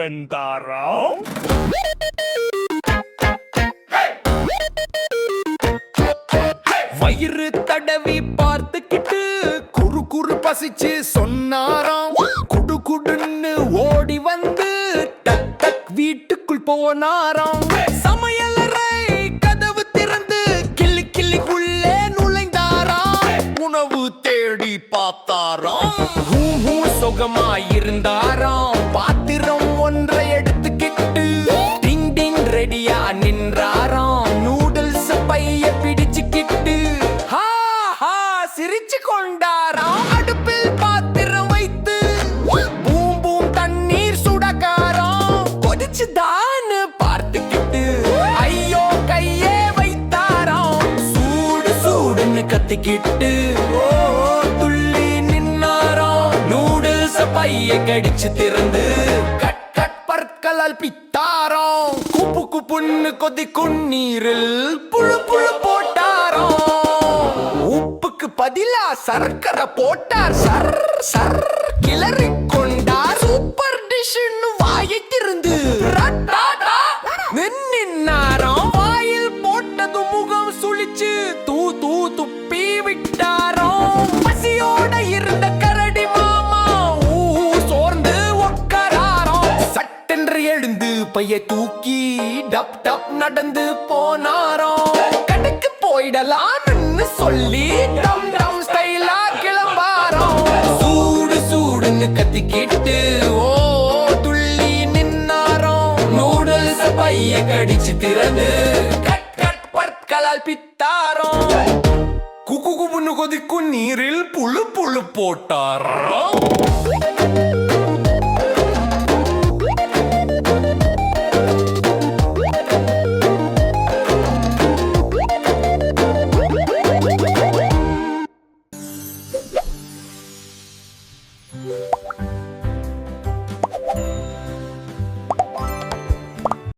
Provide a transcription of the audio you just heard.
வெந்தாராம். வயிறு தடவி பார்த்துக்கிட்டு குறு குறு பசிச்சு சொன்னாராம். குடு குடுன்னு ஓடி வந்து டக் டக் வீட்டுக்குள் போனாராம். சமையலறை கதவு திறந்து கிள்ளி கிள்ளிக்குள்ளே நுழைந்தாராம். உணவு தேடி பார்த்தாராம். சுகமாயிருந்தாராம். பாத்திரம் ஒன்றை எடுத்துக்கிட்டு டிங் டிங் ரெடியா நின்றாராம். நூடுல்ஸ் பைய பிடிச்சுக்கிட்டு ஹா ஹா சிரிச்சு கொண்டாராம். அடுப்பில் பாத்திரம் வைத்து பூம் பூம் தண்ணீர் சுடக்காராம். கொதிச்சுதான்னு பார்த்துக்கிட்டு ஐயோ கையே வைத்தாராம். சூடு சூடுன்னு கத்திக்கிட்டு ஓ துள்ளி நின்னாராம். நூடுல்ஸ் பைய கடிச்சு திறந்து கட் கட் பற்களால் பித்தாராம். குப்பு குப்புன்னு கொதிக்கும் நீரில் புழு புழு போட்டாராம். உப்புக்கு பதிலா சர்க்கரை போட்டார். சர் சர் கிளறி கொண்டார். சூப்பர் டிஷ்னு வாயை திறந்து நின்னாராம். வாயில் போட்டது முகம் சுழிச்சு தூ தூ துப்பி விட்டாராம். பசியோட இருந்த கரடி மாமா சோர்ந்து உட்காராராம். சட்டென்று எழுந்து பைய தூக்கி டப் டப் நடந்து போனாராம். கடைக்கு போயிடலாம்னு சொல்லி டம் டம் ஸ்டைலா கிளம்பாராம். சூடு சூடுன்னு கத்திக்கிட்டு ஓ துள்ளி நின்னாராம். நூடுல்ஸ் பைய கடிச்சு திறந்து கட் கட் பற்களால் பித்தாராம். குக்கு குப்புன்னு கொதிக்கும் நீரில் புழு புழு போட்டாராம்.